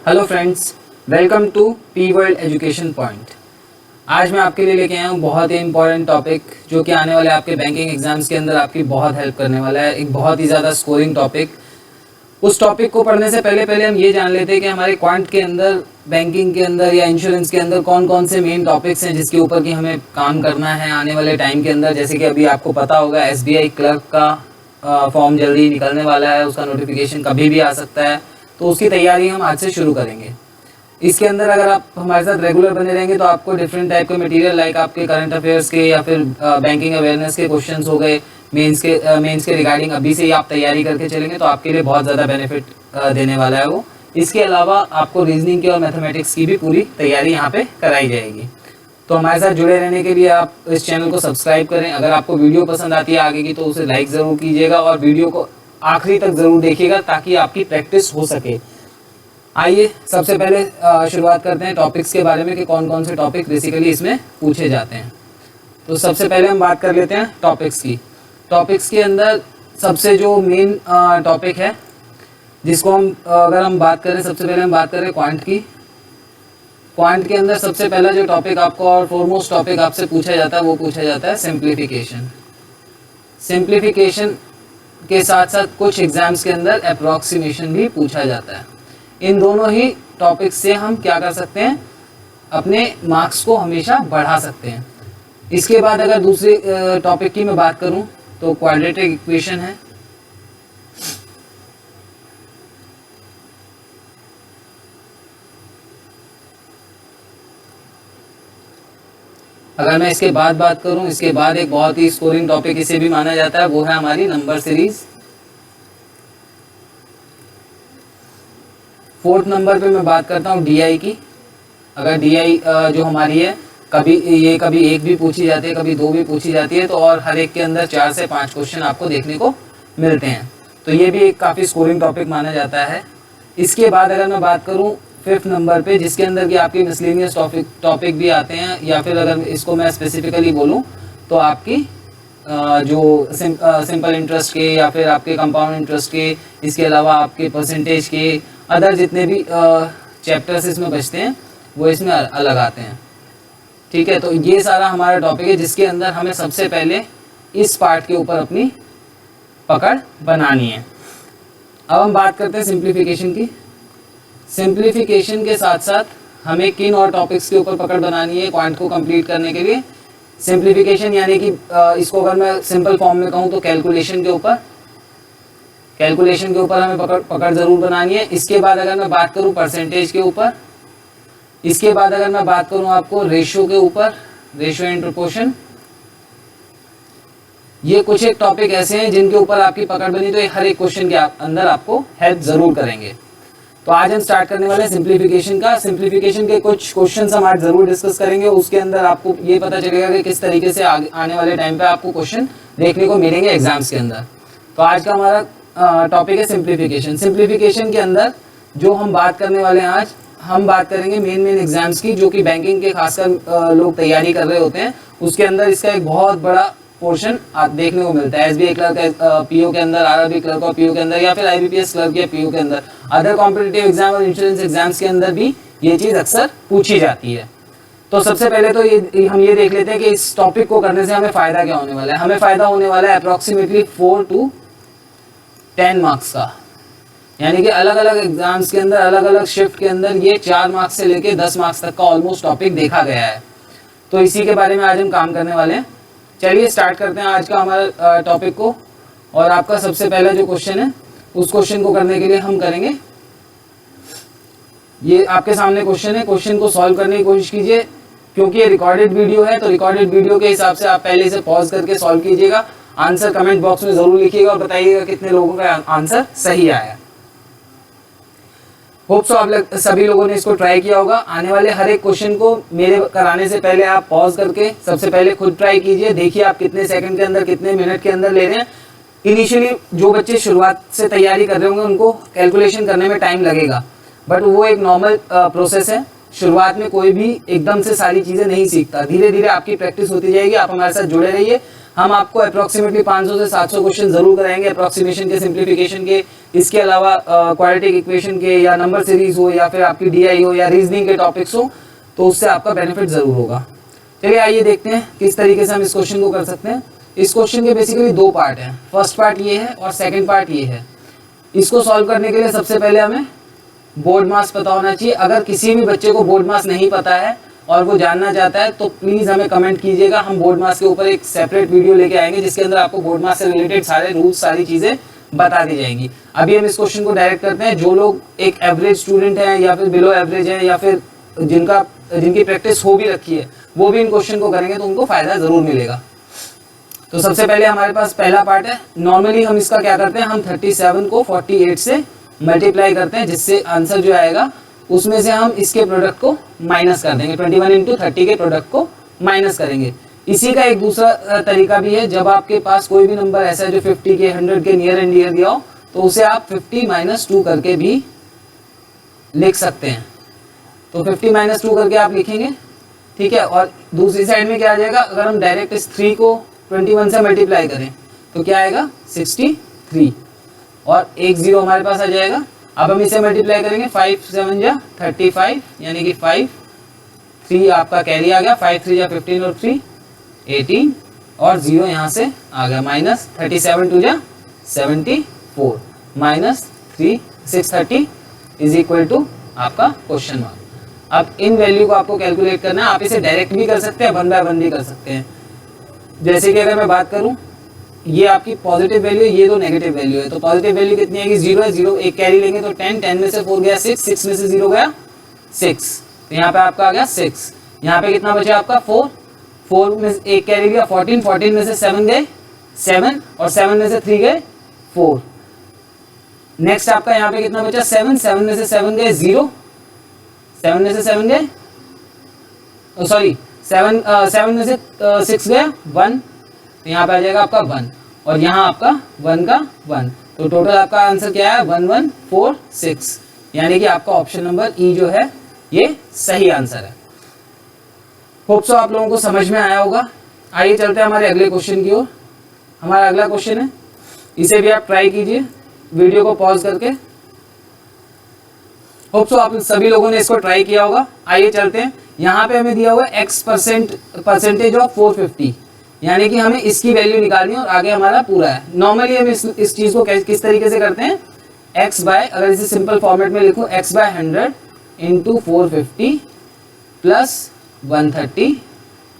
Hello friends, welcome to P world education point. आज मैं आपके लिए लेके आया हूँ बहुत ही इंपॉर्टेंट टॉपिक जो कि आने वाले आपके बैंकिंग एग्जाम्स के अंदर आपकी बहुत हेल्प करने वाला है। एक बहुत ही ज़्यादा स्कोरिंग टॉपिक। उस टॉपिक को पढ़ने से पहले हम ये जान लेते हैं कि हमारे क्वांट के अंदर, बैंकिंग के अंदर या इंश्योरेंस के अंदर कौन कौन से मेन टॉपिक्स हैं जिसके ऊपर कि हमें काम करना है आने वाले टाइम के अंदर। जैसे कि अभी आपको पता होगा SBI क्लर्क का फॉर्म जल्दी निकलने वाला है, उसका नोटिफिकेशन कभी भी आ सकता है, तो उसकी तैयारी हम आज से शुरू करेंगे। इसके अंदर अगर आप हमारे साथ रेगुलर बने रहेंगे तो आपको डिफरेंट टाइप के मटेरियल लाइक आपके करंट अफेयर्स के या फिर बैंकिंग अवेयरनेस के क्वेश्चंस हो गए, मेंस के रिगार्डिंग अभी से ही आप तैयारी करके चलेंगे तो आपके लिए बहुत ज़्यादा बेनिफिट देने वाला है वो। इसके अलावा आपको रीजनिंग की और मैथमेटिक्स की भी पूरी तैयारी यहाँ पे कराई जाएगी। तो हमारे साथ जुड़े रहने के लिए आप इस चैनल को सब्सक्राइब करें। अगर आपको वीडियो पसंद आती है आगे की तो उसे लाइक ज़रूर कीजिएगा और वीडियो को आखिरी तक ज़रूर देखिएगा ताकि आपकी प्रैक्टिस हो सके। आइए सबसे पहले शुरुआत करते हैं टॉपिक्स के बारे में कि कौन कौन से टॉपिक बेसिकली इसमें पूछे जाते हैं। तो सबसे पहले हम बात कर लेते हैं टॉपिक्स की। टॉपिक्स के अंदर सबसे जो मेन टॉपिक है जिसको अगर हम बात करें, सबसे पहले हम बात करें क्वांट की। क्वांट के अंदर सबसे पहला जो टॉपिक आपको और फॉरमोस्ट टॉपिक आपसे पूछा जाता है वो पूछा जाता है सिंप्लीफिकेशन। सिंप्लीफिकेशन के साथ साथ कुछ एग्जाम्स के अंदर अप्रॉक्सीमेशन भी पूछा जाता है। इन दोनों ही टॉपिक्स से हम क्या कर सकते हैं, अपने मार्क्स को हमेशा बढ़ा सकते हैं। इसके बाद अगर दूसरे टॉपिक की मैं बात करूं तो क्वाड्रेटिक इक्वेशन है। अगर मैं इसके बाद बात करूं, इसके बाद एक बहुत ही स्कोरिंग टॉपिक इसे भी माना जाता है, वो है हमारी नंबर सीरीज। फोर्थ नंबर पे मैं बात करता हूँ DI की। अगर DI जो हमारी है कभी एक भी पूछी जाती है, कभी दो भी पूछी जाती है, तो और हर एक के अंदर 4 से 5 क्वेश्चन आपको देखने को मिलते हैं, तो ये भी एक काफ़ी स्कोरिंग टॉपिक माना जाता है। इसके बाद अगर मैं बात करूँ फिफ्थ नंबर पे जिसके अंदर की आपकी मिसलेनियस टॉपिक भी आते हैं, या फिर अगर इसको मैं स्पेसिफिकली बोलूँ तो आपकी जो सिंपल इंटरेस्ट के या फिर आपके कंपाउंड इंटरेस्ट के, इसके अलावा आपके परसेंटेज के अदर जितने भी चैप्टर्स इसमें बचते हैं वो इसमें अलग आते हैं। ठीक है, तो ये सारा हमारा टॉपिक है जिसके अंदर हमें सबसे पहले इस पार्ट के ऊपर अपनी पकड़ बनानी है। अब हम बात करते हैं सिंप्लीफिकेशन की। सिंप्लीफिकेशन के साथ साथ हमें किन और टॉपिक्स के ऊपर पकड़ बनानी है क्वांट को कंप्लीट करने के लिए। सिंप्लीफिकेशन यानी कि इसको अगर मैं सिंपल फॉर्म में कहूँ तो कैलकुलेशन के ऊपर हमें पकड़ जरूर बनानी है। इसके बाद अगर मैं बात करूं परसेंटेज के ऊपर, इसके बाद अगर मैं बात करूं आपको रेशियो के ऊपर, रेशियो एंड प्रोपोर्शन, ये कुछ एक टॉपिक ऐसे हैं जिनके ऊपर आपकी पकड़ बनी तो ये हर एक क्वेश्चन के अंदर आपको हेल्प जरूर करेंगे। तो आज हम स्टार्ट करने वाले हैं सिंप्लीफिकेशन का। सिंप्लीफिकेशन के कुछ क्वेश्चंस हम आज जरूर डिस्कस करेंगे। उसके अंदर आपको ये पता चलेगा कि किस तरीके से आने वाले टाइम पे आपको क्वेश्चन देखने को मिलेंगे एग्जाम्स के अंदर। तो आज का हमारा टॉपिक है सिंप्लीफिकेशन। सिंप्लीफिकेशन के अंदर जो हम बात करने वाले हैं आज, हम बात करेंगे मेन एग्जाम्स की जो कि बैंकिंग के खासकर लोग तैयारी कर रहे होते हैं। उसके अंदर इसका एक बहुत बड़ा पोर्शन देखने को मिलता है। SBI क्लर्क PO के अंदर, RRB क्लर्क और PO के अंदर, या फिर IBPS क्लर्क या PO के अंदर, अदर कॉम्पिटिटिव एग्जाम और इंश्योरेंस एग्जाम्स के अंदर भी ये चीज़ अक्सर पूछी जाती है। तो सबसे पहले तो हम ये देख लेते हैं कि इस टॉपिक को करने से हमें फ़ायदा क्या होने वाला है। हमें फ़ायदा होने वाला है अप्रॉक्सीमेटली 4 to 10 मार्क्स का, यानी कि अलग अलग एग्जाम्स के अंदर, अलग अलग शिफ्ट के अंदर ये 4 मार्क्स से लेके 10 मार्क्स तक का ऑलमोस्ट टॉपिक देखा गया है। तो इसी के बारे में आज हम काम करने वाले हैं। चलिए स्टार्ट करते हैं आज का हमारा टॉपिक को। और आपका सबसे पहला जो क्वेश्चन है उस क्वेश्चन को करने के लिए हम करेंगे, ये आपके सामने क्वेश्चन है, क्वेश्चन को सॉल्व करने की कोशिश कीजिए। क्योंकि ये रिकॉर्डेड वीडियो है तो रिकॉर्डेड वीडियो के हिसाब से आप पहले इसे पॉज करके सॉल्व कीजिएगा। आंसर कमेंट बॉक्स में जरूर लिखिएगा और बताइएगा कितने लोगों का आंसर सही आया। होप सो आप सभी लोगों ने इसको ट्राई किया होगा। आने वाले हर एक क्वेश्चन को मेरे कराने से पहले आप पॉज करके सबसे पहले खुद ट्राई कीजिए। देखिए आप कितने सेकंड के अंदर, कितने मिनट के अंदर ले रहे हैं। इनिशियली जो बच्चे शुरुआत से तैयारी कर रहे होंगे उनको कैलकुलेशन करने में टाइम लगेगा, बट वो एक नॉर्मल प्रोसेस है। शुरुआत में कोई भी एकदम से सारी चीज़ें नहीं सीखता, धीरे धीरे आपकी प्रैक्टिस होती जाएगी। आप हमारे साथ जुड़े रहिए। हम आपको अप्रोक्सीमेटली 500 से 700 क्वेश्चन जरूर कराएंगे अप्रोक्सीमेशन के, सिंप्लीफिकेशन के, इसके अलावा क्वाड्रेटिक इक्वेशन के, या नंबर सीरीज हो, या फिर आपकी डीआई हो, या रीजनिंग के टॉपिक्स हो, तो उससे आपका बेनिफिट जरूर होगा। चलिए आइए देखते हैं किस तरीके से हम इस क्वेश्चन को कर सकते हैं। इस क्वेश्चन के बेसिकली दो पार्ट हैं, फर्स्ट पार्ट ये है और सेकंड पार्ट ये है। इसको सॉल्व करने के लिए सबसे पहले हमें बोर्ड मास पता होना चाहिए। अगर किसी भी बच्चे को बोर्ड मास नहीं पता है और वो जानना चाहता है तो प्लीज़ हमें कमेंट कीजिएगा, हम बोर्ड मास के ऊपर एक सेपरेट वीडियो लेके आएंगे जिसके अंदर आपको बोर्ड मास से रिलेटेड सारे रूल्स, सारी चीज़ें बता दी जाएंगी। अभी हम इस क्वेश्चन को डायरेक्ट करते हैं। जो लोग एक एवरेज स्टूडेंट हैं या फिर बिलो एवरेज हैं या फिर जिनकी प्रैक्टिस हो भी रखी है, वो भी इन क्वेश्चन को करेंगे तो उनको फायदा जरूर मिलेगा। तो सबसे पहले हमारे पास पहला पार्ट है। नॉर्मली हम इसका क्या करते हैं, हम 37 को 48 से मल्टीप्लाई करते हैं, जिससे आंसर जो आएगा उसमें से हम इसके प्रोडक्ट को माइनस कर देंगे। 21 इंटू 30 के प्रोडक्ट को माइनस करेंगे। इसी का एक दूसरा तरीका भी है, जब आपके पास कोई भी नंबर ऐसा है जो 50 के 100 के नियर एंड नियर दिया हो तो उसे आप 50 - 2 करके भी लिख सकते हैं। तो 50 - 2 करके आप लिखेंगे, ठीक है। और दूसरी साइड में क्या आ जाएगा, अगर हम डायरेक्ट इस 3 को 21 से मल्टीप्लाई करें तो क्या आएगा 63 और एक 0 हमारे पास आ जाएगा। अब हम इसे मल्टीप्लाई करेंगे, 5 × 7 = 35 यानी कि 5, 3 आपका कैरी आ गया, 5 × 3 = 15 और 3 18 और 0 यहाँ से आ गया माइनस। 37 × 2 = 74 माइनस 3 630 = आपका क्वेश्चन मार्क। अब इन वैल्यू को आपको कैलकुलेट करना है। आप इसे डायरेक्ट भी कर सकते हैं, 1 बाय 1 भी कर सकते हैं। जैसे कि अगर मैं बात करूं, ये आपकी पॉजिटिव वैल्यू है, ये तो नेगेटिव वैल्यू है। तो पॉजिटिव वैल्यू कितनी आएगी, 0 है, 0 एक कैरी लेंगे तो 10, 10 में से 4 गया 6, 6 में से 0 गया 6, तो यहाँ पे आपका आ गया 6। यहाँ पे कितना बचा आपका 4, 4 में से एक कैरी लिया 14, 14 में से 7 गए 7 और 7 में से 3 गए 4। नेक्स्ट आपका यहाँ पे कितना बचा 7, 7 में से 7 गए 0, 7 में से 7 गए, सॉरी 7 में से 6 गया 1, तो यहाँ पे आ जाएगा आपका 1 और यहाँ आपका 1 का 1। तो टोटल आपका आंसर क्या है 1146, यानी कि आपका ऑप्शन नंबर ई जो है ये सही आंसर है। होप सो आप लोगों को समझ में आया होगा। आइए चलते हैं हमारे अगले क्वेश्चन की ओर। हमारा अगला क्वेश्चन है, इसे भी आप ट्राई कीजिए वीडियो को पॉज करके। होप सो आप सभी लोगों ने इसको ट्राई किया होगा। आइए चलते हैं। यहाँ पे हमें दिया हुआ है x% ऑफ 450, यानी कि हमें इसकी वैल्यू निकालनी है और आगे हमारा पूरा है। नॉर्मली हम इस चीज को किस तरीके से करते हैं, x बाय, अगर इसे सिंपल फॉर्मेट में लिखूं, x/100 into 450 plus 130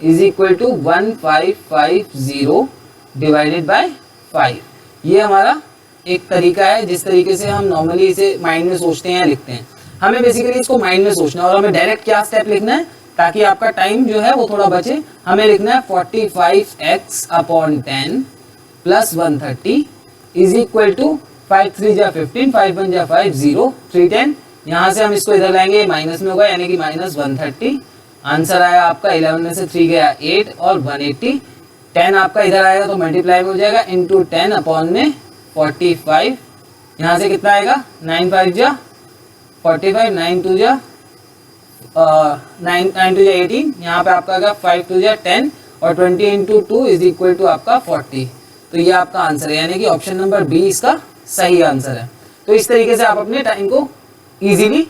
= 1550 divided by 5। ये हमारा एक तरीका है जिस तरीके से हम नॉर्मली इसे माइंड में सोचते हैं या लिखते हैं। हमें बेसिकली इसको माइंड में सोचना है और हमें डायरेक्ट क्या स्टेप लिखना है ताकि आपका टाइम जो है वो थोड़ा बचे। हमें लिखना है 45x/10 प्लस 130 = 5 × 3 = 15, 5 × 1 = 5, 0 310। यहाँ से हम इसको इधर लाएंगे, माइनस में होगा यानी कि -130। आंसर आया आपका 11 में से 3 गया 8 और 180। 10 आपका इधर आएगा तो मल्टीप्लाई में हो जाएगा इंटू 10/45। यहाँ से कितना आएगा 9 × 5 = 45, 9 × 2 = 18। यहाँ पे आपका आएगा 5 × 2 = 10 और 20 × 2 = आपका 40। तो ये आपका आंसर है, यानी कि ऑप्शन नंबर बी इसका सही आंसर है। तो इस तरीके से आप अपने टाइम को इजीली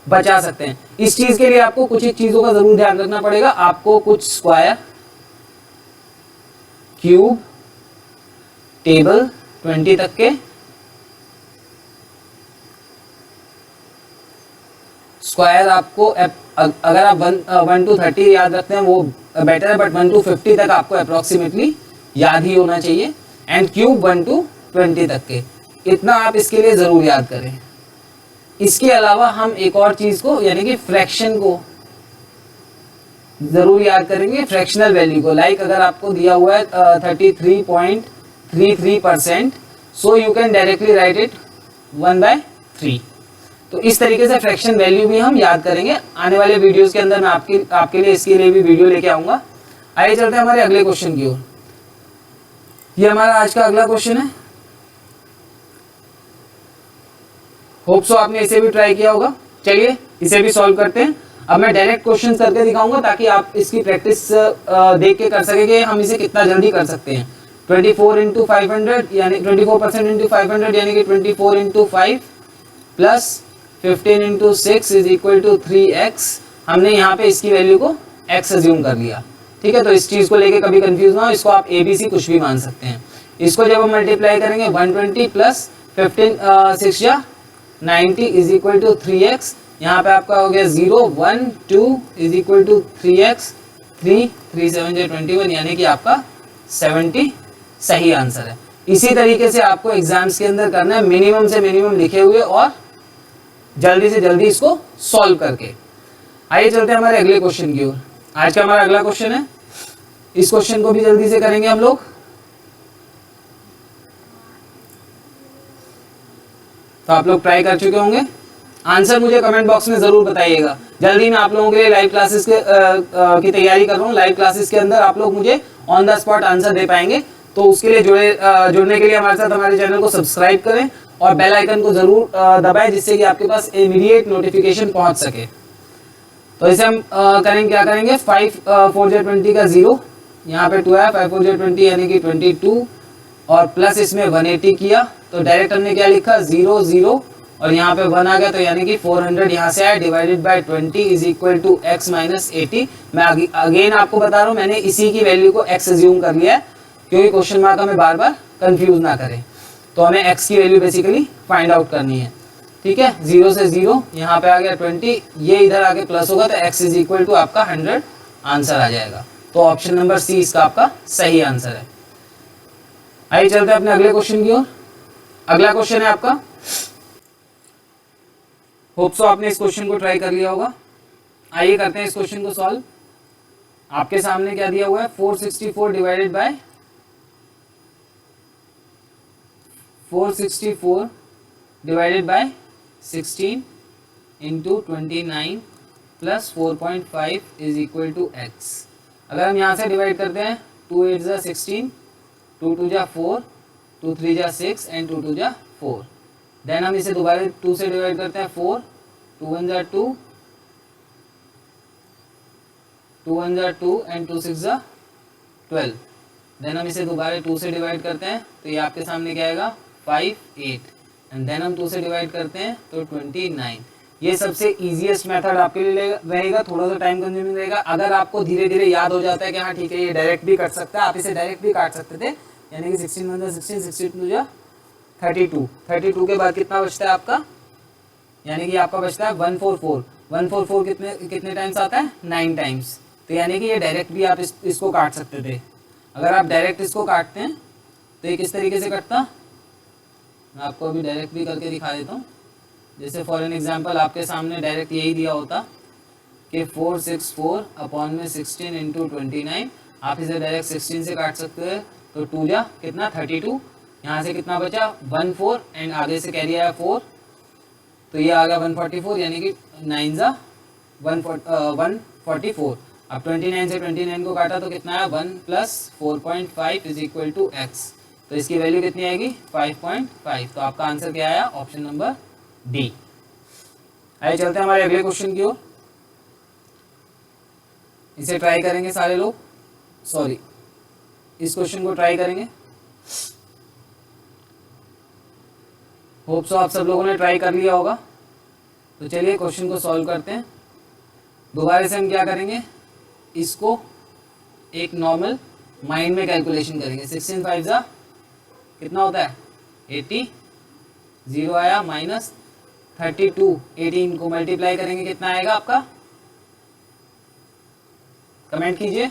बचा सकते हैं। इस चीज के लिए आपको कुछ एक चीजों का जरूर ध्यान रखना पड़ेगा। आपको कुछ स्क्वायर, क्यूब, टेबल 20 तक के, स्क्वायर आपको अगर आप 1 to 30 याद रखते हैं वो बेटर है, बट 1 to 50 तक आपको अप्रोक्सीमेटली याद ही होना चाहिए। एंड क्यूब 1 to 20 तक के, इतना आप इसके लिए जरूर याद करें। इसके अलावा हम एक और चीज को यानी कि फ्रैक्शन को जरूर याद करेंगे, फ्रैक्शनल वैल्यू को। लाइक अगर आपको दिया हुआ है 33.33%, so you can directly right it 1/3। तो इस तरीके से फ्रैक्शन वैल्यू भी हम याद करेंगे। आने वाले वीडियोस के अंदर मैं आपके लिए इसके लिए भी वीडियो लेके आऊंगा। आइए चलते हैं हमारे अगले क्वेश्चन की ओर। ये हमारा आज का अगला क्वेश्चन है। होप सो आपने इसे भी ट्राई किया होगा। चलिए इसे भी सॉल्व करते हैं। अब मैं डायरेक्ट क्वेश्चन करके दिखाऊंगा ताकि आप इसकी प्रैक्टिस देख के कर सके कि हम इसे कितना जल्दी कर सकते हैं। 24 इंटू 500 यानी 24% इंटू 500 यानी कि 24 into 5 plus 15 into 6 is equal to 3x। हमने यहाँ पे इसकी वैल्यू को x अज्यूम कर लिया, ठीक है। तो इस चीज को लेके कभी कंफ्यूज ना हो, इसको आप ABC कुछ भी मान सकते हैं। इसको जब हम मल्टीप्लाई करेंगे 120 प्लस 15 6 या 90 इज इक्वल टू 3x। यहाँ पे आपका हो गया 0 1 2 इज इक्वल टू 3x 3 3 7 21 यानी कि आपका 70 सही आंसर है। इसी तरीके से आपको एग्जाम्स के अंदर करना है, मिनिमम से मिनिमम लिखे हुए और जल्दी से जल्दी इसको सॉल्व करके। आइए चलते हैं हमारे अगले क्वेश्चन की ओर। आज का हमारा अगला क्वेश्चन है, इस क्वेश्चन को भी जल्दी से करेंगे हम लोग। तो आप लोग ट्राई कर चुके होंगे, आंसर मुझे कमेंट बॉक्स में जरूर बताइएगा। जल्दी मैं आप लोगों के लिए लाइव क्लासेस की तैयारी कर रहा हूँ। लाइव क्लासेस के अंदर आप लोग मुझे ऑन द स्पॉट आंसर दे पाएंगे, तो उसके लिए जुड़ने के लिए हमारे साथ हमारे चैनल को सब्सक्राइब करें और बेल आइकन को जरूर दबाएं, जिससे कि आपके पास इमीडिएट नोटिफिकेशन पहुंच सके। तो इसे हम करेंगे, क्या करेंगे, 5 4 20 का 0 यहाँ पे 2 है, 5 4 20 यानी कि 22 और प्लस इसमें 180 किया, तो डायरेक्ट हमने क्या लिखा 0 0 और यहाँ पे 1 आ गया, तो यानी कि 400 यहाँ से आया divided by 20 is equal to x minus 80। मैं अगेन आपको बता रहा हूँ, मैंने इसी की वैल्यू को x अज्यूम कर लिया है क्योंकि क्वेश्चन मार्क हमें बार बार कंफ्यूज ना करें। तो हमें x की वैल्यू बेसिकली फाइंड आउट करनी है, ठीक है। 0 से 0 यहाँ पे आ गया 20, ये इधर आके प्लस होगा तो x इज इक्वल टू आपका 100 आंसर आ जाएगा। तो ऑप्शन नंबर सी इसका आपका सही आंसर है। आइए चलते हैं अपने अगले क्वेश्चन की ओर। अगला क्वेश्चन है आपका, होप सो आपने इस क्वेश्चन को ट्राई कर लिया होगा। आइए करते हैं इस क्वेश्चन को सॉल्व। आपके सामने क्या दिया हुआ है, 464 divided by 464 divided by 16 into 29 plus 4.5 is equal to x। अगर हम यहाँ से डिवाइड करते हैं 2 8 जा 16, 2 2 जा 4, 2 3 जा 6 एंड 2 2 जा 4। देन हम इसे दोबारा 2 से डिवाइड करते हैं 4, 2 1 जा 2, 2 1 जा 2 एंड 2 6 जा 12। देन हम इसे दोबारा 2 से डिवाइड करते हैं तो ये आपके सामने क्या आएगा 5 8 एंड देन हम 2 से डिवाइड करते हैं तो 29। ये सबसे इजीएस्ट मेथड आपके लिए रहेगा, थोड़ा सा टाइम कंज्यूमिंग रहेगा। अगर आपको धीरे धीरे याद हो जाता है कि हाँ ठीक है ये डायरेक्ट भी कट सकता है, आप इसे डायरेक्ट भी काट सकते थे, यानी कि 16 1 जा 16, 62 जा 32, 32 के बाद कितना बचता है आपका, यानी कि आपका बचता है 144। 144 कितने टाइम्स आता है, 9 टाइम्स। तो यानी कि ये डायरेक्ट भी आप इसको काट सकते थे। अगर आप डायरेक्ट इसको काटते हैं तो ये किस तरीके से कटता, मैं आपको अभी डायरेक्ट भी करके दिखा देता हूँ। जैसे फॉर एन एग्जाम्पल आपके सामने डायरेक्ट यही दिया होता कि 464 अपॉन में 16 इंटू 29। आप इसे डायरेक्ट 16 से काट सकते हैं, तो 2 जा कितना 32, यहाँ से कितना बचा 14 एंड आगे से कैरी आया 4, तो ये आ गया 144, यानी कि 9 जा 144। अब 29 से 29 को काटा तो कितना आया 1 plus 4.5 is equal to x। तो इसकी वैल्यू कितनी आएगी 5.5। तो आपका आंसर क्या आया, ऑप्शन नंबर डी। आइए चलते हैं हमारे अगले क्वेश्चन की ओर। इसे ट्राई करेंगे सारे लोग, सॉरी इस क्वेश्चन को ट्राई करेंगे। होप सो आप सब लोगों ने ट्राई कर लिया होगा। तो चलिए क्वेश्चन को सॉल्व करते हैं। दोबारा से हम क्या करेंगे, इसको एक नॉर्मल माइंड में कैलकुलेशन करेंगे। 16 5 जा कितना होता है 80, 0 आया माइनस 32, 18 को मल्टीप्लाई करेंगे कितना आएगा आपका, कमेंट कीजिए।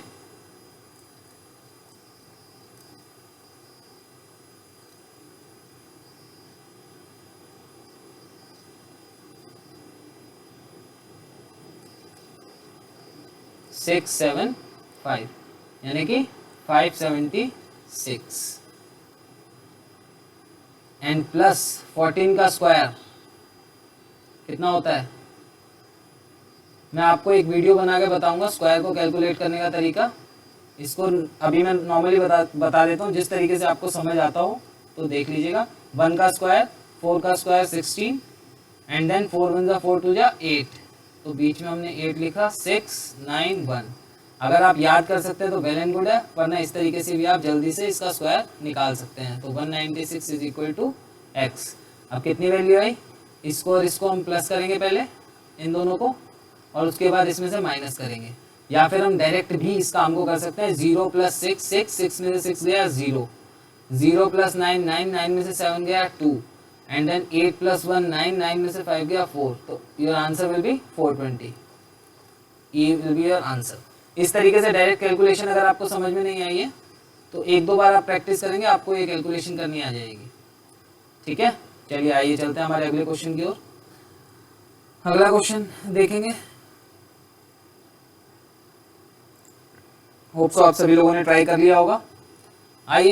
सिक्स 7 5 यानी कि 576 एंड प्लस 14 का स्क्वायर कितना होता है। मैं आपको एक वीडियो बना के बताऊंगा स्क्वायर को कैलकुलेट करने का तरीका। इसको अभी मैं नॉर्मली बता देता हूँ, जिस तरीके से आपको समझ आता हो तो देख लीजिएगा। 1 का स्क्वायर 4 का स्क्वायर 16 एंड देन 4 1 जा 4 2 जा 8 तो बीच में हमने 8 लिखा, 6 9 1। अगर आप याद कर सकते हैं तो वेल एंड गुड है, वरना इस तरीके से भी आप जल्दी से इसका स्क्वायर निकाल सकते हैं। तो 196 इज इक्वल टू एक्स। अब कितनी वैल्यू आई, इसको और इसको हम प्लस करेंगे पहले इन दोनों को, और उसके बाद इसमें से माइनस करेंगे, या फिर हम डायरेक्ट भी इस काम को कर सकते हैं। 0 + 6 6, 6 में से 6 गया 0, 0 + 9 9, 9 में से 7 गया 2, एंड देन 8 + 1 9, 9 में से 5 गया 4। तो योर आंसर विल बी 420, ये विल बी योर आंसर। इस तरीके से डायरेक्ट कैलकुलेशन अगर आपको समझ में नहीं आई है तो एक दो बार आप प्रैक्टिस करेंगे, आपको ये कैलकुलेशन करनी आ जाएगी। ठीक है, चलिए आइए चलते हैं हमारे अगले क्वेश्चन की ओर। अगला क्वेश्चन देखेंगे, होप सो आप सभी लोगों ने ट्राई कर लिया होगा। आइए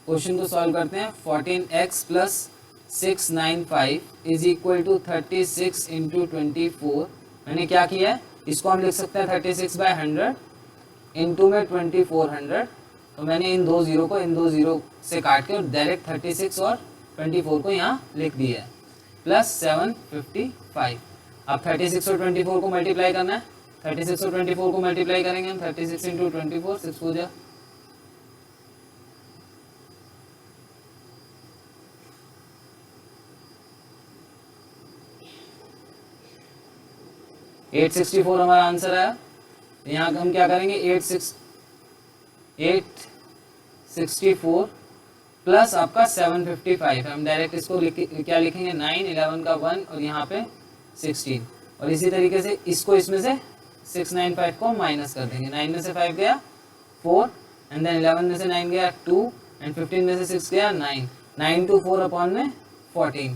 क्वेश्चन को सॉल्व करते हैं। 14x + 695 is equal to 36 × 24। मैंने क्या किया है, इसको हम लिख सकते हैं 36/100 इंटू में 2400। तो मैंने इन दो जीरो को इन दो जीरो से काट के और डायरेक्ट 36 और 24 को यहाँ लिख दिया है, प्लस 755। अब 36 और 24 को मल्टीप्लाई करना है। 36 और 24 को मल्टीप्लाई करेंगे हम, 36 × 24, 6 हो जाए 864 हमारा आंसर आया। यहाँ हम क्या करेंगे, 864 प्लस आपका 755, हम डायरेक्ट इसको क्या लिखेंगे, 9, 11 का 1 और यहाँ पे 16, और इसी तरीके से इसको इसमें से 695 को माइनस कर देंगे। 9 में से 5 गया 4, एंड देन 11 में से 9 गया 2, एंड 15 में से 6 गया 9, 9 to 4 अपॉन में 14।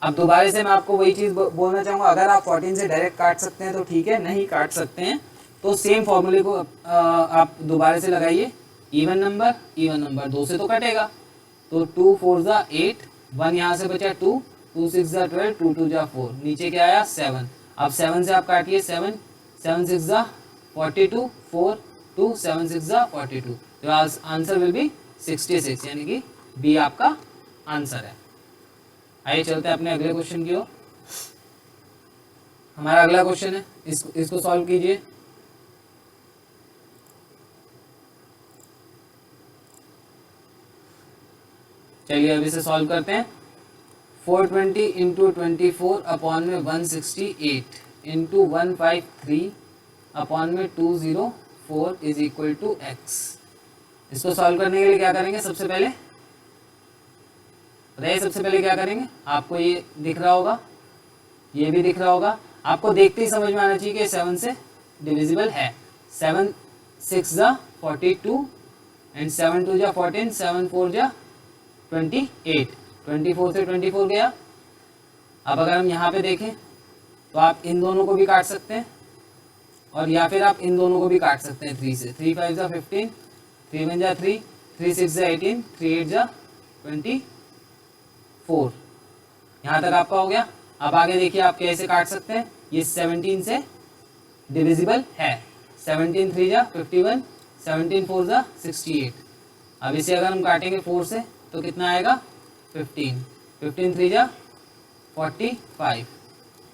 अब दोबारा से मैं आपको वही चीज़ बोलना चाहूँगा, अगर आप 14 से डायरेक्ट काट सकते हैं तो ठीक है, नहीं काट सकते हैं तो सेम फॉर्मूले को आप दोबारा से लगाइए। इवन नंबर 2 से तो कटेगा, तो 2 4 ज़ा 8, 1 यहाँ से बचा 2, 2 6 ज़ा 12, 2 2 ज़ा 4, नीचे क्या आया 7। अब 7 से आप काटिए 7, 7 6 ज़ा 42, 4 2, 7 6 ज़ा 42, तो आंसर विल बी 66, यानी कि बी आपका आंसर है। आइए चलते हैं अपने अगले क्वेश्चन की ओर। हमारा अगला क्वेश्चन है, इसको सॉल्व कीजिए। चलिए अब इसे सॉल्व करते हैं। 420 × 24 अपॉन में 168 इंटू 153 अपॉन में 204 इज इक्वल टू एक्स। इसको सॉल्व करने के लिए क्या करेंगे, सबसे पहले क्या करेंगे, आपको ये दिख रहा होगा, ये भी दिख रहा होगा, आपको देखते ही समझ में आना चाहिए कि 7 से डिविजिबल है। 7 6 ज़ा 42 एंड 7 2 ज़ा 14, 7 4 ज़ा 28, 24 से 24 गया। अब अगर हम यहाँ पे देखें तो आप इन दोनों को भी काट सकते हैं, और या फिर आप इन दोनों को भी काट सकते हैं 3 से। 3 5 ज़ा 15, 3 1 ज़ा 3, 3 6 ज़ा 18, 3 8 ज़ा 24। यहाँ तक आपका हो गया। अब आगे देखिए आप कैसे काट सकते हैं, ये 17 से डिविजिबल है। 17 3 ज़ा 51, 17 4 ज़ा 68। अब इसे अगर हम काटेंगे 4 से तो कितना आएगा 15, 15 3 ज़ा 45।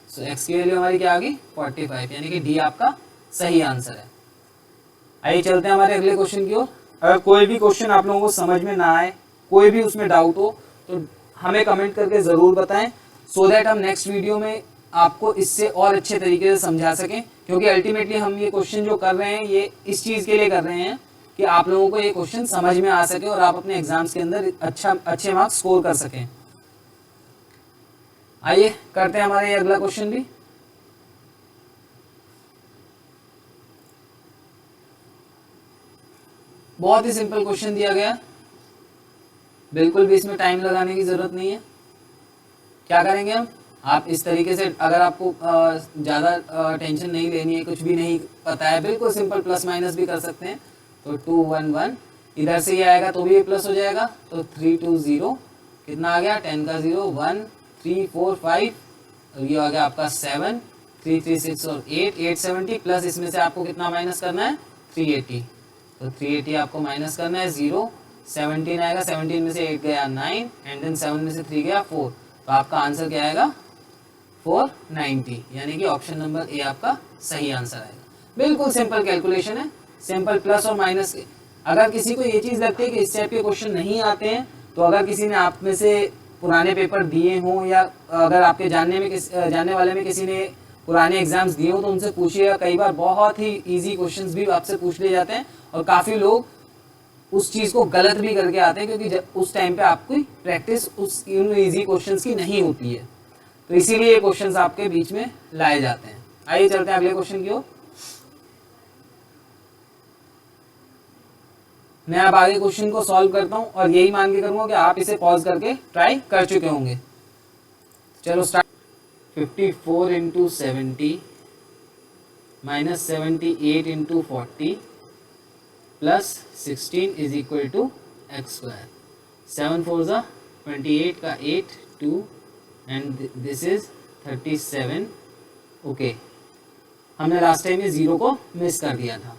सो एक्स की वैल्यू हमारी क्या आ गई 45, यानी कि डी आपका सही आंसर है। आइए चलते हैं हमारे अगले क्वेश्चन की ओर। अगर कोई भी क्वेश्चन आप लोगों को समझ में ना आए, कोई भी उसमें डाउट हो, तो हमें कमेंट करके ज़रूर बताएं, सो दैट हम नेक्स्ट वीडियो में आपको इससे और अच्छे तरीके से समझा सकें। क्योंकि अल्टीमेटली हम ये क्वेश्चन जो कर रहे हैं ये इस चीज़ के लिए कर रहे हैं कि आप लोगों को ये क्वेश्चन समझ में आ सके और आप अपने एग्जाम्स के अंदर अच्छे मार्क्स स्कोर कर सकें। आइए करते हैं हमारे ये अगला क्वेश्चन भी। बहुत ही सिंपल क्वेश्चन दिया गया, बिल्कुल भी इसमें टाइम लगाने की ज़रूरत नहीं है। क्या करेंगे हम, आप इस तरीके से, अगर आपको ज़्यादा टेंशन नहीं लेनी है, कुछ भी नहीं पता है, बिल्कुल सिंपल प्लस माइनस भी कर सकते हैं। तो 2 1 1 इधर से ये आएगा तो भी ये प्लस हो जाएगा, तो 3 2 0 कितना आ गया 10 का 0 1 3 4 5, और ये आ गया आपका 7 3 3 6 और 8 870, प्लस इसमें से आपको कितना माइनस करना है 380, तो 380 आपको माइनस करना है 0, 17 आएगा, 17 में से 8 गया 9, एंड देन 7 में से 3 गया 4, तो आपका आंसर क्या आएगा 490, यानी कि ऑप्शन नंबर ए आपका सही आंसर आएगा। बिल्कुल सिंपल कैलकुलेशन है, सिंपल प्लस और माइनस। अगर किसी को ये चीज़ लगती है कि इस टाइप के क्वेश्चन नहीं आते हैं, तो अगर किसी ने आप में से पुराने पेपर दिए हों या अगर आपके जानने वाले में किसी ने पुराने एग्जाम्स दिए हों तो उनसे पूछिएगा। कई बार बहुत ही इजी क्वेश्चंस भी आपसे पूछ लिए जाते हैं और काफ़ी लोग उस चीज़ को गलत भी करके आते हैं, क्योंकि उस टाइम पे आपकी प्रैक्टिस उस इजी क्वेश्चंस की नहीं होती है, तो इसीलिए ये क्वेश्चंस आपके बीच में लाए जाते हैं। आइए चलते हैं अगले क्वेश्चन की ओर। मैं अब आगे क्वेश्चन को सॉल्व करता हूं और यही मान के करूंगा कि आप इसे पॉज करके ट्राई कर चुके होंगे। चलो start. 54 into 70 minus 78 into 40 plus 16 is equal to x square. 7 4 ज़ा 28 का 8 2 एंड दिस इज 37। ओके, हमने लास्ट टाइम ये जीरो को मिस कर दिया था।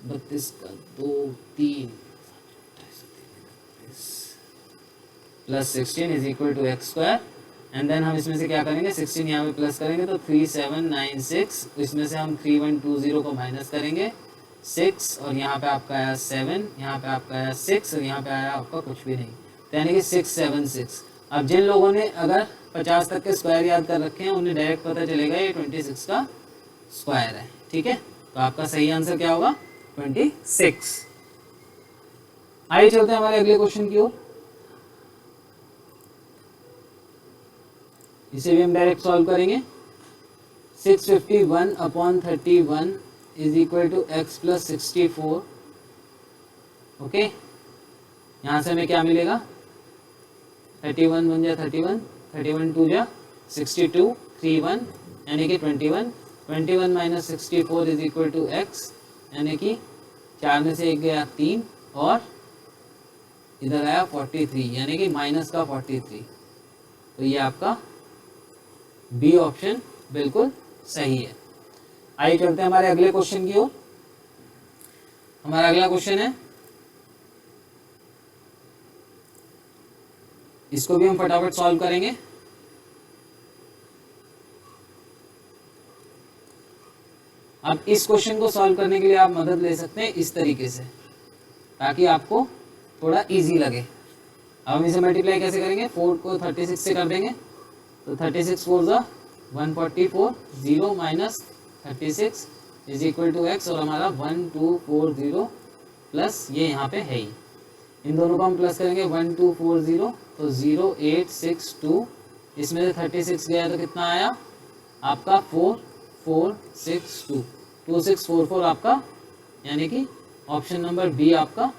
32 का 2 3 plus 16 is equal to x square and then हम इसमें से क्या करेंगे, 16 यहाँ पे प्लस करेंगे तो 3796, इसमें से हम 3120 को माइनस करेंगे 6 और यहाँ पे आपका आया 7, यहाँ पे आपका आया 6 और यहाँ पे आया आपका कुछ भी नहीं, तो यानी कि 676। अब जिन लोगों ने अगर 50 तक के स्क्वायर याद कर रखे हैं उन्हें डायरेक्ट पता चलेगा ये 26 का स्क्वायर है। ठीक है, तो आपका सही आंसर क्या होगा, 26। आइए चलते हैं हमारे अगले क्वेश्चन की ओर। इसे भी हम डायरेक्ट सॉल्व करेंगे। 651 upon 31 is equal to x plus 64। Okay, यहाँ से हमें क्या मिलेगा, 31 बन जाए 31, 31 2 जा 62, 31 यानी कि 21, 21 minus 64 is equal to x, यानी कि 4 में से 1 गया 3 और इधर आया 43 यानी कि माइनस का 43। तो ये आपका बी ऑप्शन बिल्कुल सही है। आइए चलते हैं हमारे अगले क्वेश्चन की ओर। हमारा अगला क्वेश्चन है, इसको भी हम फटाफट सॉल्व करेंगे। अब इस क्वेश्चन को सॉल्व करने के लिए आप मदद ले सकते हैं इस तरीके से, ताकि आपको थोड़ा इजी लगे। अब हम इसे मल्टीप्लाई कैसे करेंगे, 4 को 36 से कर देंगे तो 36 4 ज़ा 144, 0 minus 36 is equal to x और हमारा 1240 प्लस ये यहाँ पे है ही, इन दोनों को हम प्लस करेंगे 1240 तो 0862, इसमें से 36 गया तो कितना आया आपका 4462, 2644 आपका, यानी कि ऑप्शन नंबर बी आपका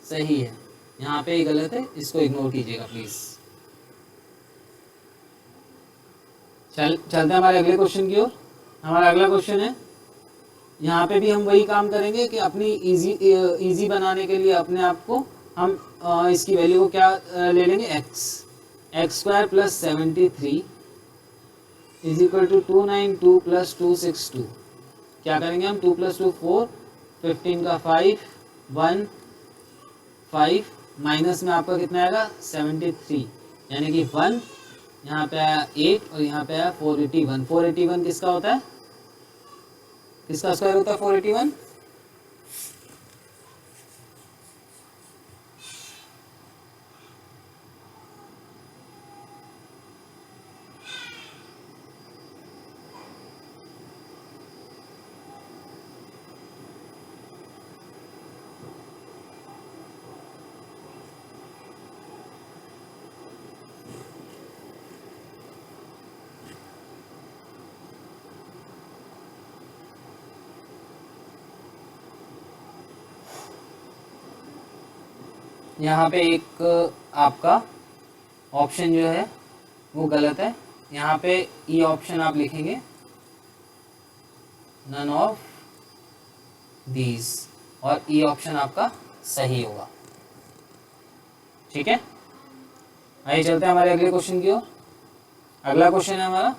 सही है। यहाँ पे गलत है, इसको इग्नोर कीजिएगा प्लीज। चलते हैं हमारे अगले क्वेश्चन की ओर। हमारा अगला क्वेश्चन है, यहाँ पे भी हम वही काम करेंगे कि अपनी इजी बनाने के लिए अपने आप को हम इसकी वैल्यू को क्या ले लेंगे, x square plus 73 is equal to 292 plus 262। क्या करेंगे हम, 2 प्लस 2 4, 15 का 5 1 5 माइनस में आपका कितना आएगा 73, यानी कि 1, यहाँ पे आया 8 और यहाँ पे आया 481। 481 किसका होता है, किसका स्क्वायर होता है 481, यहाँ पे एक आपका ऑप्शन जो है वो गलत है। यहाँ पे ई ऑप्शन आप लिखेंगे, नन ऑफ दीज, और ई ऑप्शन आपका सही होगा। ठीक है, आइए चलते हैं हमारे अगले क्वेश्चन की ओर। अगला क्वेश्चन है हमारा,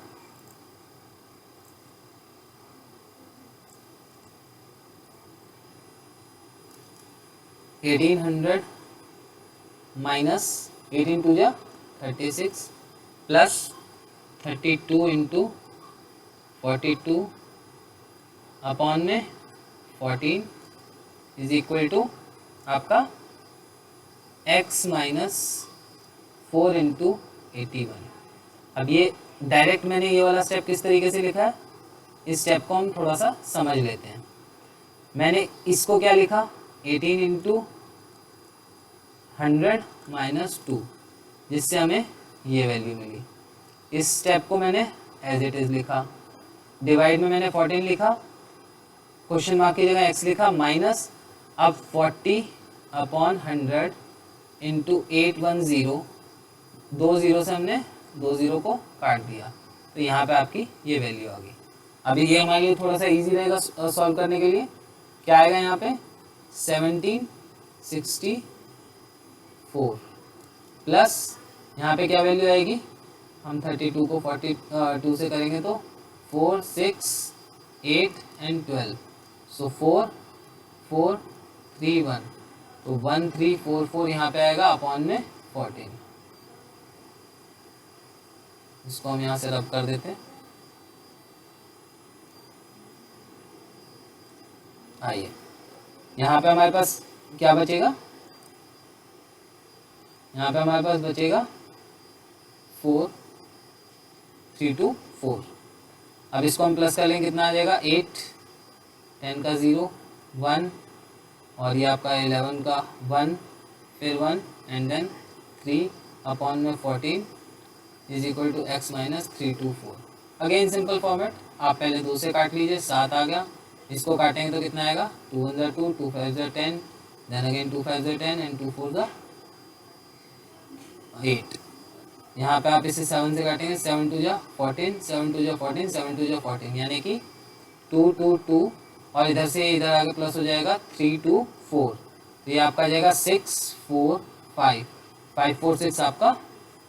-1800 माइनस 18 2 जा 36 प्लस 32 इंटू 42 अपॉन में 14 इज इक्वल टू आपका x माइनस 4 इंटू 81। अब ये डायरेक्ट मैंने ये वाला स्टेप किस तरीके से लिखा है, इस स्टेप को हम थोड़ा सा समझ लेते हैं। मैंने इसको क्या लिखा, 18 इंटू 100 माइनस 2, जिससे हमें ये वैल्यू मिली। इस स्टेप को मैंने एज इट इज़ लिखा। डिवाइड में मैंने 14 लिखा, क्वेश्चन मार्क की जगह x लिखा, माइनस अब 40 अपॉन 100 इंटू 810, 2 0 से हमने 2 0 को काट दिया, तो यहाँ पे आपकी ये वैल्यू आ गई। अभी ये हमारे लिए थोड़ा सा इजी रहेगा सॉल्व करने के लिए। क्या आएगा यहाँ पे 1764 प्लस यहाँ पे क्या वैल्यू आएगी, हम 32 को 42 से करेंगे तो 4 6 8 एंड 12, सो 4 4 3 1, तो 1344 यहाँ पे आएगा अपॉन में 14। इसको हम यहाँ से रब कर देते हैं। आइए यहाँ पे हमारे पास क्या बचेगा, यहाँ पे हमारे पास बचेगा 4 3 2 4। अब इसको हम प्लस कर लेंगे, कितना आ जाएगा 8, 10 का 0 1, और ये आपका 11 का 1, फिर 1 एंड देन 3 अपॉन में 14 is equal to x minus 324। Again simple format, आप पहले 2 से काट लीजिए, 7 आ गया। इसको काटेंगे तो कितना आएगा, 2 1 2, 2 5 10, देन अगेन 2 5 10 एंड 2 4 8। यहाँ पे आप इसे 7 से काटेंगे, 7 2 14, 7 2 14, 7 2 14, यानी कि 2 2 2, और इधर से इधर आगे प्लस हो जाएगा 3 2 4, तो ये आपका आ जाएगा 6 4 5 5 4 6 आपका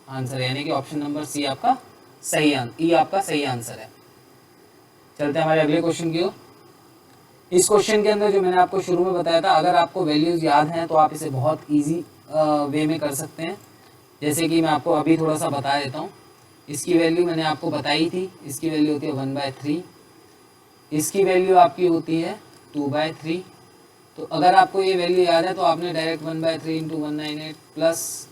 आंसर है, यानी कि ऑप्शन नंबर सी आपका सही ई आपका सही आंसर है। चलते हैं हमारे अगले क्वेश्चन की ओर। इस क्वेश्चन के अंदर जो मैंने आपको शुरू में बताया था, अगर आपको वैल्यूज याद हैं तो आप इसे बहुत इजी वे में कर सकते हैं। जैसे कि मैं आपको अभी थोड़ा सा बता देता हूँ। इसकी वैल्यू मैंने आपको बताई थी, इसकी वैल्यू होती है 1/3, इसकी वैल्यू आपकी होती है 2/3। तो अगर आपको ये वैल्यू याद है तो आपने direct 1/3 into 198 plus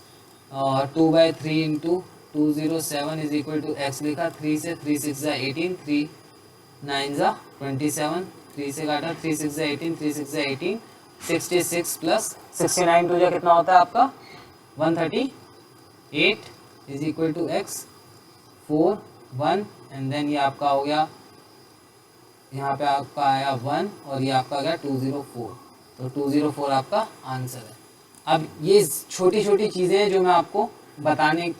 2/3 into 207 is equal to x लिखा। 3 से 3 6 18, 3 9 27, 3 से काटा, 3 6 18, 3 6 18, 66 प्लस 69 टू जा कितना होता है आपका 138 is equal to x 4 1, and then ये आपका हो गया, यहाँ पे आपका आया 1 और ये आपका गया 204, तो 204 आपका आंसर है। अब ये छोटी छोटी चीज़ें हैं जो मैं आपको बताने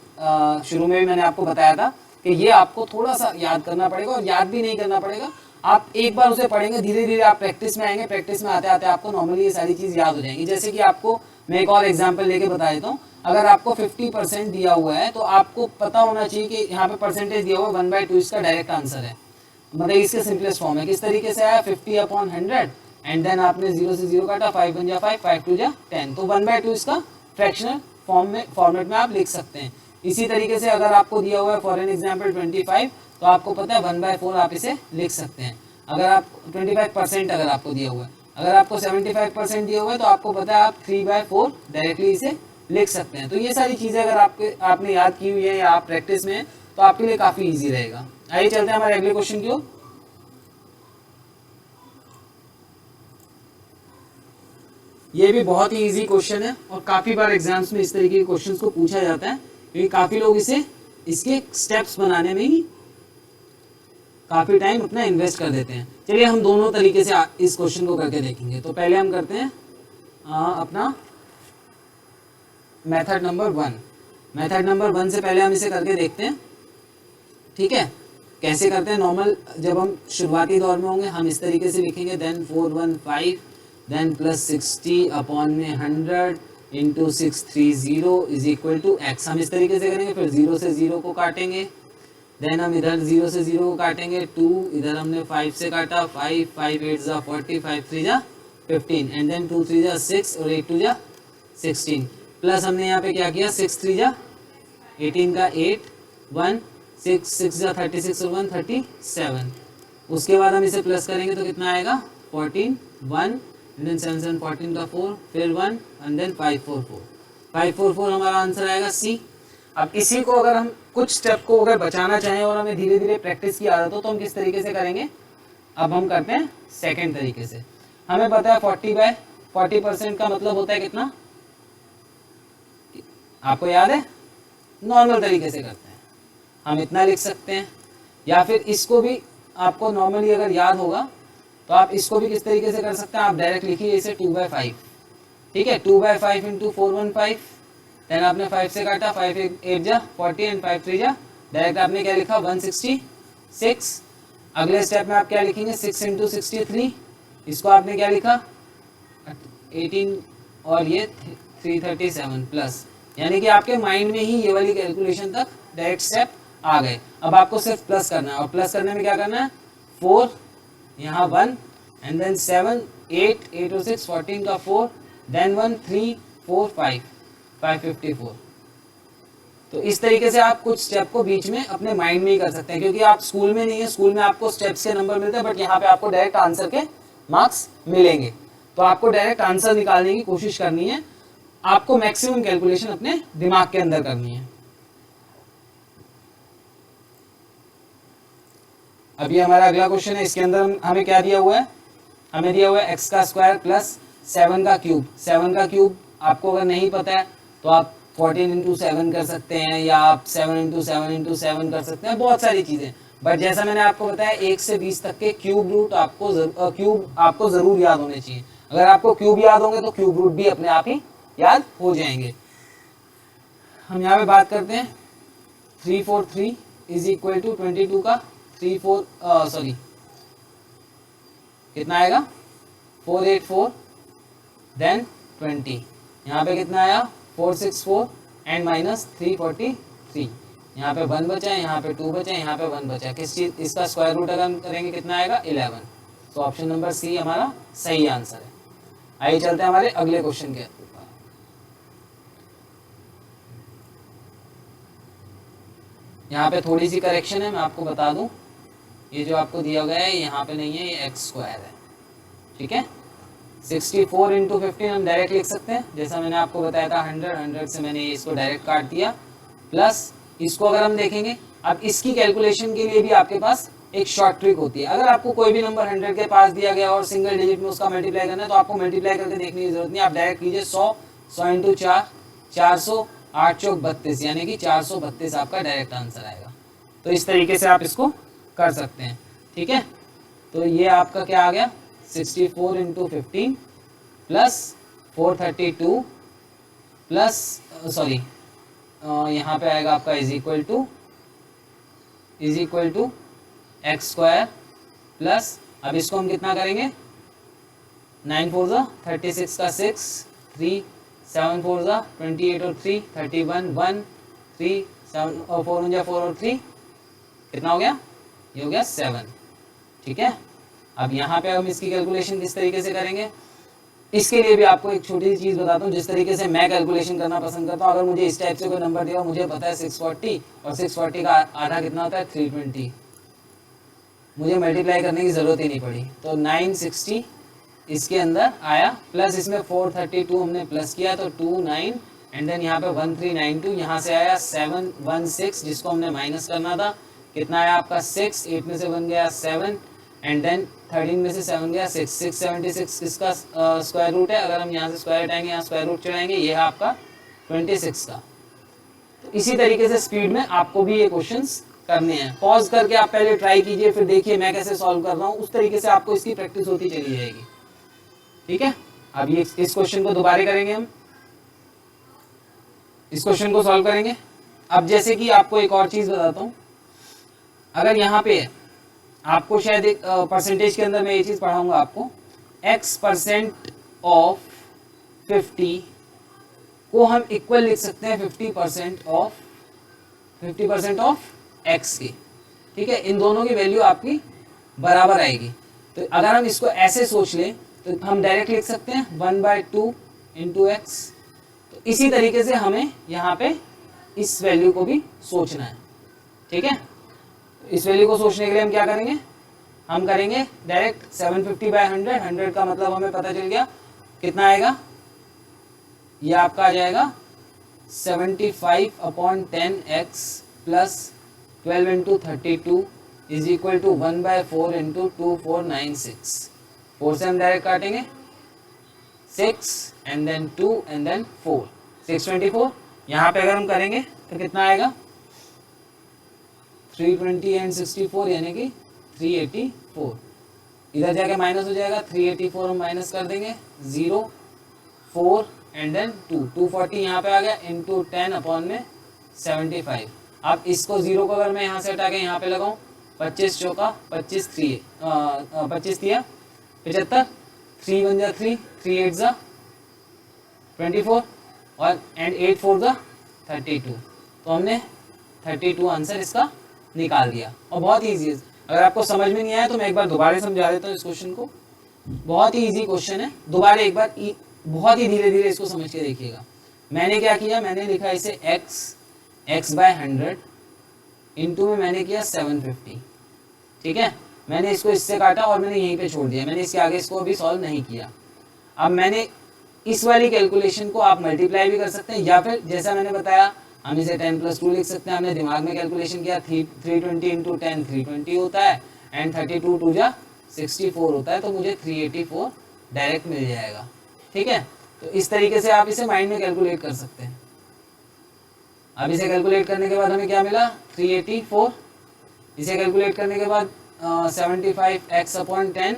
शुरू में भी मैंने आपको बताया था कि ये आपको थोड़ा सा याद करना पड़ेगा, और याद भी नहीं करना पड़ेगा, आप एक बार उसे पढ़ेंगे, धीरे धीरे आप प्रैक्टिस में आएंगे, प्रैक्टिस में आते आते आपको नॉर्मली ये सारी चीज़ याद हो जाएंगी। जैसे कि आपको मैं एक और एग्जाम्पल लेके बता देता हूँ। अगर आपको 50% दिया हुआ है तो आपको पता होना चाहिए कि यहाँ पे परसेंटेज दिया हुआ है 1/2 इसका डायरेक्ट आंसर है, मतलब इसके सिंपलेस्ट फॉर्म है। किस तरीके से आया, 50/100 एंड देन आपने 0 से 0 काटा, 5 1 5, 5 2 10, तो 1/2 इसका फ्रैक्शनल फॉर्मेट में आप लिख सकते हैं। इसी तरीके से अगर आपको दिया हुआ है फॉर एन एग्जाम्पल 25, तो आपको पता है 1/4 आप इसे लिख सकते हैं। अगर आप 25% अगर आपको दिया हुआ है, अगर आपको 75% दिया हुआ है तो आपको पता है आप 3/4 डायरेक्टली इसे लिख सकते हैं। तो ये सारी चीज़ें अगर आपने याद की हुई है या आप प्रैक्टिस में हैं तो आपके लिए काफ़ी ईजी रहेगा। आइए चलते हैं हमारे अगले क्वेश्चन की ओर। ये भी बहुत ही इजी क्वेश्चन है और काफ़ी बार एग्जाम्स में इस तरीके के क्वेश्चंस को पूछा जाता है, क्योंकि काफ़ी लोग इसके स्टेप्स बनाने में ही काफ़ी टाइम अपना इन्वेस्ट कर देते हैं। चलिए हम दोनों तरीके से इस क्वेश्चन को करके देखेंगे। तो पहले हम करते हैं अपना मेथड नंबर 1। मेथड नंबर 1 से पहले हम इसे करके देखते हैं, ठीक है। कैसे करते हैं, नॉर्मल जब हम शुरुआती दौर में होंगे हम इस तरीके से लिखेंगे, देन 415 देन प्लस 60 अपॉन में 100 into 630 is equal to x. हम इस तरीके से करेंगे, फिर 0 से 0 को काटेंगे, देन हम इधर 0 से 0 को काटेंगे 2, इधर हमने 5 से काटा, 5 5 8 जा 40, 5 3 जा 15, एंड देन 2 3 जा 6 और 8 2 जा 16, प्लस हमने यहाँ पे क्या किया 6 3 जा 18 का 8, 1 6 6 जा 36 और 1 37। उसके बाद हम इसे प्लस करेंगे तो कितना आएगा 14 1 एंड देन 7 7 14 का 4 फिर 1 एंड देन 544 हमारा आंसर आएगा सी। अब इसी को अगर हम कुछ स्टेप को अगर बचाना चाहें और हमें धीरे धीरे प्रैक्टिस की आदत हो तो हम किस तरीके से करेंगे, अब हम करते हैं सेकेंड तरीके से। हमें पता है 40% का मतलब होता है कितना, आपको याद है, नॉर्मल तरीके से करते हैं हम इतना लिख सकते हैं, या फिर इसको भी आपको नॉर्मली अगर याद होगा तो आप इसको भी किस तरीके से कर सकते हैं, आप डायरेक्ट लिखिए इसे 2/5, ठीक है, 2/5 इंटू 415, देन आपने 5 से काटा, 5 8 जा 40 एंड 5 3 जा, डायरेक्ट आपने क्या लिखा 166। अगले स्टेप में आप क्या लिखेंगे 6 इंटू 63, इसको आपने क्या लिखा 18 और ये 337 प्लस, यानी कि आपके माइंड में ही ये वाली कैलकुलेशन तक डायरेक्ट स्टेप आ गए। अब आपको सिर्फ प्लस करना है, और प्लस करने में क्या करना है 4 यहाँ 1 एंड देन 7 8 8 और 6 14 का 4 देन 1 3 4 5 554। तो इस तरीके से आप कुछ स्टेप को बीच में अपने माइंड में ही कर सकते हैं, क्योंकि आप स्कूल में नहीं है, स्कूल में आपको स्टेप्स के नंबर मिलते हैं, बट यहाँ पे आपको डायरेक्ट आंसर के मार्क्स मिलेंगे। तो आपको डायरेक्ट आंसर निकालने की कोशिश करनी है, आपको मैक्सिमम कैलकुलेशन अपने दिमाग के अंदर करनी है। अभी हमारा अगला क्वेश्चन है, इसके अंदर हमें क्या दिया हुआ है, हमें दिया हुआ है x का स्क्वायर प्लस 7 का क्यूब। 7 का क्यूब आपको अगर नहीं पता है तो आप 14 इंटू 7 कर सकते हैं, या आप 7 इंटू 7 इंटू 7 कर सकते हैं, बहुत सारी चीज़ें। बट जैसा मैंने आपको बताया 1 से 20 तक के क्यूब रूट आपको ज़रूर याद होने चाहिए। अगर आपको क्यूब याद होंगे तो क्यूब रूट भी अपने आप ही याद हो जाएंगे। हम यहाँ पे बात करते हैं 343 इज इक्वल टू 22 का 3 कितना आएगा 484 देन 20, यहाँ पे कितना आया 464 एंड माइनस 343, यहाँ पे 1 बचा, यहाँ पे 2 बचा, यहाँ पे 1 बचा, किस चीज इसका स्क्वायर रूट अगर हम करेंगे कितना आएगा 11। तो ऑप्शन नंबर सी हमारा सही आंसर है। आइए चलते हैं हमारे अगले क्वेश्चन के ऊपर। यहाँ पे थोड़ी सी करेक्शन है, मैं आपको बता दूं, ये जो आपको दिया गया है यहाँ पे नहीं है, ये एक्स स्क्वायर है, ठीक है। 64 इंटू 15 हम डायरेक्ट लिख सकते हैं, जैसा मैंने आपको बताया था 100 से मैंने इसको डायरेक्ट काट दिया, प्लस इसको अगर हम देखेंगे, अब इसकी कैलकुलेशन के लिए भी आपके पास एक शॉर्ट ट्रिक होती है। अगर आपको कोई भी नंबर 100 के पास दिया गया और सिंगल डिजिट में उसका मल्टीप्लाई करना है तो आपको मल्टीप्लाई करके देखने की जरूरत नहीं, आप डायरेक्ट कीजिए 100 इंटू 4 400 8 चौक 32, यानी कि 432 आपका डायरेक्ट आंसर आएगा। तो इस तरीके से आप इसको कर सकते हैं, ठीक है। तो ये आपका क्या आ गया 64 इंटू 15 प्लस 432 प्लस यहाँ पे आएगा आपका is equal to x square plus, अब इसको हम कितना करेंगे 9 4 जा 36 का 6 3 7 4 जा 28 और 3 31 1 3 7 और 4 जा 4 और 3 कितना हो गया, ये हो गया 7, ठीक है। अब यहाँ पे हम इसकी कैलकुलेशन किस तरीके से करेंगे, इसके लिए भी आपको एक छोटी सी चीज़ बताता हूँ, जिस तरीके से मैं कैलकुलेशन करना पसंद करता हूँ। अगर मुझे इस टाइप से कोई नंबर दिया, मुझे पता है 640 और 640 का आधा कितना होता है 320, मुझे मल्टीप्लाई करने की ज़रूरत ही नहीं पड़ी, तो 960 इसके अंदर आया, प्लस इसमें 432 हमने प्लस किया तो 29 एंड देन यहाँ पे 1392, यहाँ से आया 716 जिसको हमने माइनस करना था, कितना आया आपका 6, 8 में से 1 गया 7 एंड देन 13 में से 7 गया 6, 676 इसका स्क्वायर रूट है। अगर हम यहाँ से स्क्वायर हटाएंगे, यहाँ स्क्वायर रूट चढ़ाएंगे, ये है आपका 26 का। तो इसी तरीके से स्पीड में आपको भी ये क्वेश्चंस करने हैं। पॉज करके आप पहले ट्राई कीजिए, फिर देखिए मैं कैसे सॉल्व कर रहा हूँ, उस तरीके से आपको इसकी प्रैक्टिस होती चली जाएगी, ठीक है। अब ये इस क्वेश्चन को दोबारा करेंगे, हम इस क्वेश्चन को सॉल्व करेंगे। अब जैसे कि आपको एक और चीज़ बताता हूँ, अगर यहाँ पे आपको शायद एक परसेंटेज के अंदर मैं ये चीज़ पढ़ाऊंगा आपको, x% ऑफ 50 को हम इक्वल लिख सकते हैं 50% ऑफ x की, ठीक है। इन दोनों की वैल्यू आपकी बराबर आएगी। तो अगर हम इसको ऐसे सोच लें तो हम डायरेक्ट लिख सकते हैं 1/2 इंटू एक्स। तो इसी तरीके से हमें यहाँ पे इस वैल्यू को भी सोचना है, ठीक है, इस वैल्यू को सोचने के लिए हम क्या करेंगे, हम करेंगे डायरेक्ट 750/100, 100 का मतलब हमें पता चल गया कितना आएगा, ये आपका आ जाएगा 75/10x plus 12 into 32 is equal to 1/4 into 2496। 4 से हम डायरेक्ट काटेंगे, 6 एंड देन 2 एंड देन 4, 624। यहाँ पे अगर हम करेंगे तो कितना आएगा, 320 एंड 64 यानी कि 384। इधर जाके माइनस हो जाएगा, 384 हम माइनस कर देंगे, 0 4 एंड देन 2, 240 यहाँ पे आ गया इंटू 10 अपॉन में 75। अब इसको 0 को अगर मैं यहाँ से हटा के यहाँ पे लगाऊं, 25 चौका 25 3 25 दिया 75, 3 1 जा 3, 3 8 जा 24 और एंड 8 4 जा 32। तो हमने 32 आंसर इसका निकाल दिया। और बहुत ईजी है, अगर आपको समझ में नहीं आया तो मैं एक बार दोबारा समझा देता हूँ इस क्वेश्चन को। बहुत ही ईजी क्वेश्चन है, दोबारा एक बार बहुत ही धीरे धीरे इसको समझ के देखिएगा। मैंने क्या किया, मैंने लिखा इसे x/100 इंटू में मैंने किया 750, ठीक है। मैंने इसको इससे काटा और मैंने यहीं पे छोड़ दिया, मैंने इसके आगे इसको अभी सॉल्व नहीं किया। अब मैंने इस वाली कैलकुलेशन को आप मल्टीप्लाई भी कर सकते हैं, या फिर जैसा मैंने बताया हम इसे 10+2 लिख सकते हैं। हमने दिमाग में कैलकुलेशन किया, 320 इंटू 10 320 होता है एंड 32 2 जा 64 होता है, तो मुझे 384 डायरेक्ट मिल जाएगा, ठीक है। तो इस तरीके से आप इसे माइंड में कैलकुलेट कर सकते हैं। अब इसे कैलकुलेट करने के बाद हमें क्या मिला, 384। इसे कैलकुलेट करने के बाद 75x/10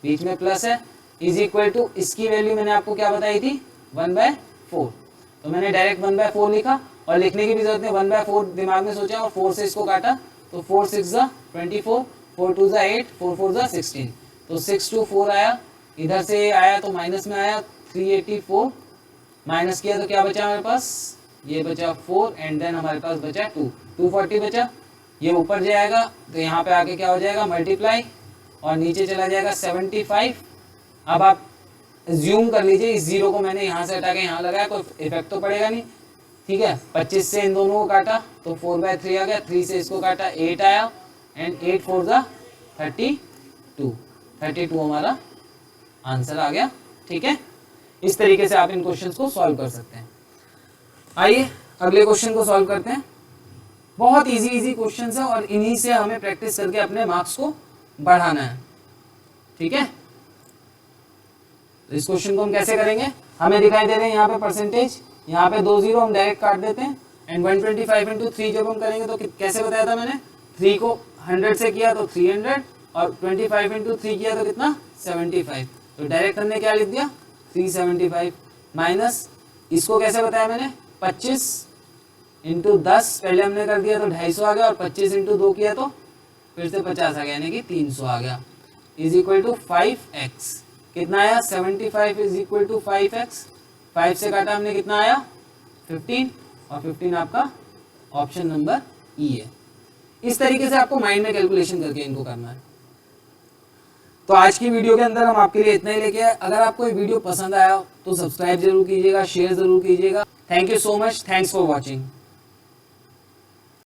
बीच में प्लस है इज इक्वल टू, इसकी वैल्यू मैंने आपको क्या बताई थी, 1/4। तो मैंने डायरेक्ट 1/4 लिखा और लिखने की भी जरूरत नहीं, 1/4 दिमाग में सोचा और 4 से इसको काटा, तो 4 6 जा 24, 4 2 जा 8, 4 4 जा 16, तो 624 आया। इधर से आया तो माइनस में आया, 384 माइनस किया तो क्या बचा हमारे पास, ये बचा 4 एंड देन हमारे पास बचा 2, 240 बचा। ये ऊपर जाएगा तो यहाँ पे आके क्या हो जाएगा, मल्टीप्लाई, और नीचे चला जाएगा 75। अब आप ज्यूम कर लीजिए, इस 0 को मैंने यहाँ से हटा के यहाँ लगाया, कोई इफेक्ट तो पड़ेगा नहीं, ठीक है। 25 से इन दोनों को काटा तो 4/3 आ गया, 3 से इसको काटा 8 आया एंड 8 4 जा 32 हमारा आंसर आ गया, ठीक है। इस तरीके से आप इन क्वेश्चंस को सॉल्व कर सकते हैं। आइए अगले क्वेश्चन को सॉल्व करते हैं। बहुत इजी क्वेश्चंस है और इन्हीं से हमें प्रैक्टिस करके अपने मार्क्स को बढ़ाना है, ठीक है। तो इस क्वेश्चन को हम कैसे करेंगे, हमें दिखाई दे रहे हैं यहाँ पे परसेंटेज, यहाँ पे 2 0 हम डायरेक्ट काट देते हैं एंड 125 इंटू 3 जब हम करेंगे तो कैसे बताया था मैंने, 3 को 100 से किया तो 300 और 25 इंटू 3 किया तो कितना 75। तो डायरेक्ट हमने क्या लिख दिया 375 माइनस इसको कैसे बताया मैंने 25 इंटू 10 पहले हमने कर दिया तो 250 आ गया और 25 इंटू 2 किया तो फिर से 50 आ गया यानी कि 300 आ गया इज इक्वल टू 5x। कितना आया 75 इज इक्वल टू 5x। 5 से काटा हमने कितना आया 15 और 15 आपका ऑप्शन नंबर ई है। इस तरीके से आपको माइंड में कैलकुलेशन करके इनको करना है। तो आज की वीडियो के अंदर हम आपके लिए इतना ही लेके आए। अगर आपको ये वीडियो पसंद आया तो सब्सक्राइब जरूर कीजिएगा, शेयर जरूर कीजिएगा। Thank you so much, thanks for watching.